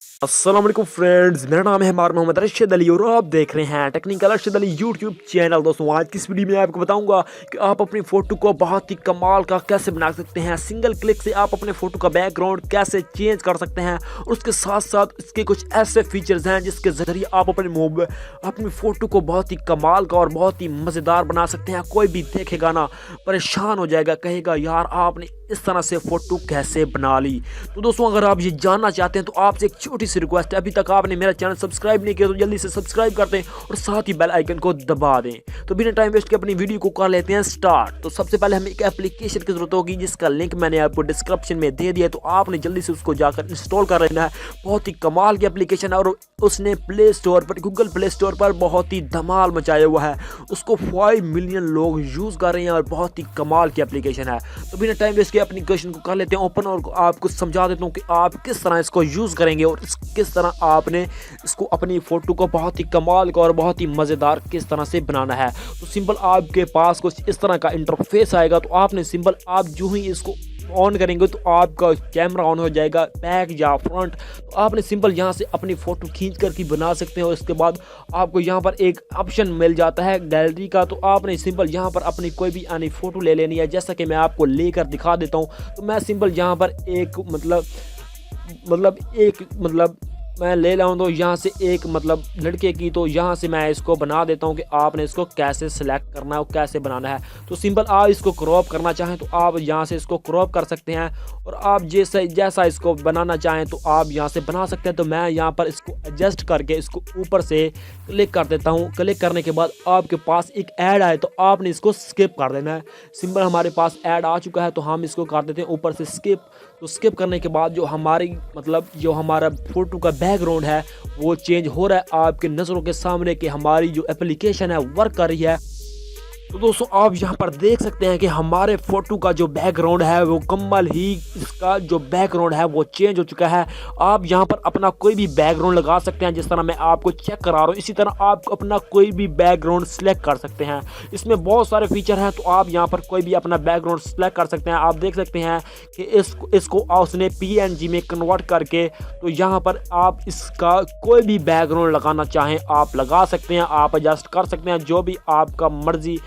अस्सलाम वालेकुम फ्रेंड्स, मेरा नाम है मोहम्मद रशीद अली और आप देख रहे हैं technical Rashid Ali YouTube channel. दोस्तों आज की इस वीडियो में आपको बताऊंगा कि आप अपनी फ़ोटो को बहुत ही कमाल का कैसे बना सकते हैं। सिंगल क्लिक से आप अपने फ़ोटो का बैकग्राउंड कैसे चेंज कर सकते हैं और उसके साथ साथ इसके कुछ ऐसे फीचर्स हैं जिसके ज़रिए आप अपनी फ़ोटो को बहुत ही कमाल का और बहुत ही मज़ेदार बना सकते हैं। कोई भी देखेगा ना परेशान हो जाएगा, कहेगा यार आपने इस तरह से फ़ोटो कैसे बना ली। तो दोस्तों अगर आप ये जानना चाहते हैं तो आपसे एक छोटी सी रिक्वेस्ट है, अभी तक आपने मेरा चैनल सब्सक्राइब नहीं किया तो जल्दी से सब्सक्राइब कर दें और साथ ही बेल आइकन को दबा दें। तो बिना टाइम वेस्ट के अपनी वीडियो को कर लेते हैं स्टार्ट। तो सबसे पहले हमें एक एप्लीकेशन की ज़रूरत होगी जिसका लिंक मैंने आपको डिस्क्रिप्शन में दे दिया, तो आपने जल्दी से उसको जाकर इंस्टॉल कर लेना है। बहुत ही कमाल की एप्लीकेशन है और उसने प्ले स्टोर पर, गूगल प्ले स्टोर पर बहुत ही धमाल मचाया हुआ है। उसको 5 मिलियन लोग यूज़ कर रहे हैं और बहुत ही कमाल की एप्लीकेशन है। तो बिना टाइम वेस्ट के एप्लीकेशन को कर लेते हैं ओपन और आपको समझा देता हूँ कि आप किस तरह इसको यूज़ करेंगे और किस तरह आपने इसको अपनी फ़ोटो को बहुत ही कमाल का और बहुत ही मज़ेदार किस तरह से बनाना है। तो सिंपल आपके पास कुछ इस तरह का इंटरफेस आएगा। तो आपने सिंपल आप जो ही इसको ऑन करेंगे तो आपका कैमरा ऑन हो जाएगा, बैक या फ्रंट। तो आपने सिंपल यहाँ से अपनी फ़ोटो खींच कर के बना सकते हैं और इसके बाद आपको यहाँ पर एक ऑप्शन मिल जाता है गैलरी का। तो आपने सिंपल यहाँ पर अपनी कोई भी आनी फ़ोटो ले लेनी है, जैसा कि मैं आपको लेकर दिखा देता हूँ। तो मैं सिंपल यहाँ पर एक मैं ले लाऊँ तो यहाँ से एक लड़के की, तो यहाँ से मैं इसको बना देता हूँ कि आपने इसको कैसे सिलेक्ट करना है और कैसे बनाना है। तो सिंपल आप इसको क्रॉप करना चाहें तो आप यहाँ से इसको क्रॉप कर सकते हैं और आप जैसा इसको बनाना चाहें तो आप यहाँ से बना सकते हैं। तो मैं यहाँ पर इसको एडजस्ट करके इसको ऊपर से क्लिक कर देता हूँ। क्लिक करने के बाद आपके पास एक ऐड आए तो आपने इसको स्किप कर देना है। सिंपल हमारे पास ऐड आ चुका है तो हम इसको कर देते हैं ऊपर से स्किप। तो स्किप करने के बाद जो हमारा फ़ोटो का बैकग्राउंड है वो चेंज हो रहा है आपके नज़रों के सामने कि हमारी जो एप्लीकेशन है वर्क कर रही है। तो दोस्तों आप यहाँ पर देख सकते हैं कि हमारे फ़ोटो का जो बैकग्राउंड है वो कम्बल ही इसका जो बैकग्राउंड है वो चेंज हो चुका है। आप यहाँ पर अपना कोई भी बैकग्राउंड लगा सकते हैं, जिस तरह मैं आपको चेक करा रहा हूँ इसी तरह आप अपना कोई भी बैकग्राउंड सेलेक्ट कर सकते हैं। इसमें बहुत सारे फीचर हैं तो आप यहाँ पर कोई भी अपना बैकग्राउंड सेलेक्ट कर सकते हैं। आप देख सकते हैं कि इसको उसने PNG में कन्वर्ट करके, तो यहाँ पर आप इसका कोई भी बैकग्राउंड लगाना चाहें आप लगा सकते हैं। आप एडजस्ट कर सकते हैं जो भी आपका मर्जी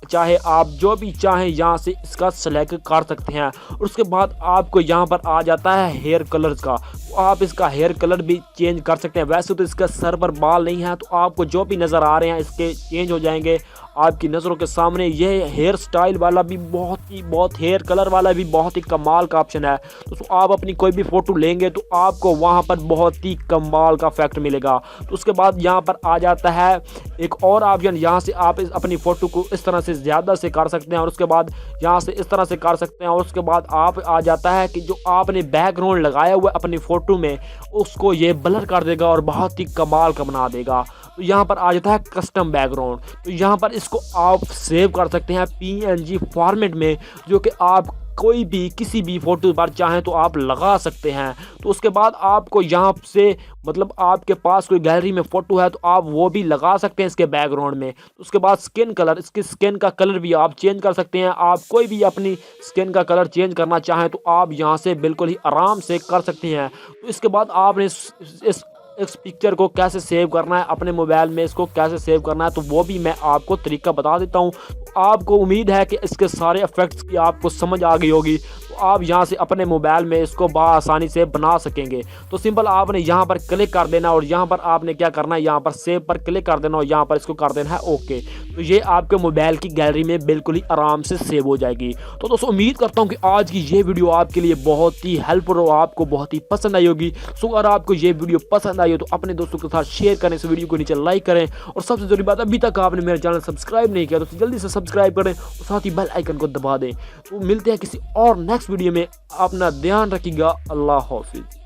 चाहे, आप जो भी चाहें यहाँ से इसका सेलेक्ट कर सकते हैं। और उसके बाद आपको यहाँ पर आ जाता है हेयर कलर्स का, तो आप इसका हेयर कलर भी चेंज कर सकते हैं। वैसे तो इसका सर पर बाल नहीं है तो आपको जो भी नज़र आ रहे हैं इसके चेंज हो जाएंगे आपकी नज़रों के सामने। ये हेयर स्टाइल वाला भी बहुत हेयर कलर वाला भी बहुत ही कमाल का ऑप्शन है। तो आप अपनी कोई भी फ़ोटो लेंगे तो आपको वहाँ पर बहुत ही कमाल का इफेक्ट मिलेगा। तो उसके बाद यहाँ पर आ जाता है एक और ऑप्शन, यहाँ से आप अपनी फ़ोटो को इस तरह से ज़्यादा से कर सकते हैं और उसके बाद यहाँ से इस तरह से कर सकते हैं। और उसके बाद आप आ जाता है कि जो आपने बैकग्राउंड लगाया हुआ है अपनी फ़ोटो में उसको ये ब्लर कर देगा और बहुत ही कमाल का बना देगा। तो यहाँ पर आ जाता है कस्टम बैकग्राउंड। तो यहाँ पर इसको आप सेव कर सकते हैं PNG फॉर्मेट में, जो कि आप कोई भी किसी भी फ़ोटो पर चाहें तो आप लगा सकते हैं। तो उसके बाद आपको यहाँ से आपके पास कोई गैलरी में फ़ोटो है तो आप वो भी लगा सकते हैं इसके बैकग्राउंड में। तो उसके बाद स्किन कलर, इसकी स्किन का कलर भी आप चेंज कर सकते हैं। आप कोई भी अपनी स्किन का कलर चेंज करना चाहें तो आप यहाँ से बिल्कुल ही आराम से कर सकते हैं। तो इसके बाद आपने इस पिक्चर को कैसे सेव करना है अपने मोबाइल में, इसको कैसे सेव करना है तो वो भी मैं आपको तरीका बता देता हूँ। आपको उम्मीद है कि इसके सारे इफ़ेक्ट्स की आपको समझ आ गई होगी। तो आप यहाँ से अपने मोबाइल में इसको आसानी से बना सकेंगे। तो सिंपल आपने यहाँ पर क्लिक कर देना और यहाँ पर आपने क्या करना है, यहाँ पर सेव पर क्लिक कर देना और यहाँ पर इसको कर देना है ओके। तो ये आपके मोबाइल की गैलरी में बिल्कुल ही आराम से सेव हो जाएगी। तो दोस्तों उम्मीद करता हूँ कि आज की ये वीडियो आपके लिए बहुत ही हेल्पफुल और आपको बहुत ही पसंद आई होगी। सो अगर आपको ये वीडियो पसंद आई हो तो अपने दोस्तों के साथ शेयर करें, इस वीडियो को नीचे लाइक करें और सबसे ज़रूरी बात, अभी तक आपने मेरा चैनल सब्सक्राइब नहीं किया तो जल्दी से सब्सक्राइब करें और साथ ही बेल आइकन को दबा दें। तो मिलते हैं किसी और नेक्स्ट वीडियो में, अपना ध्यान रखिएगा। अल्लाह हाफिज़।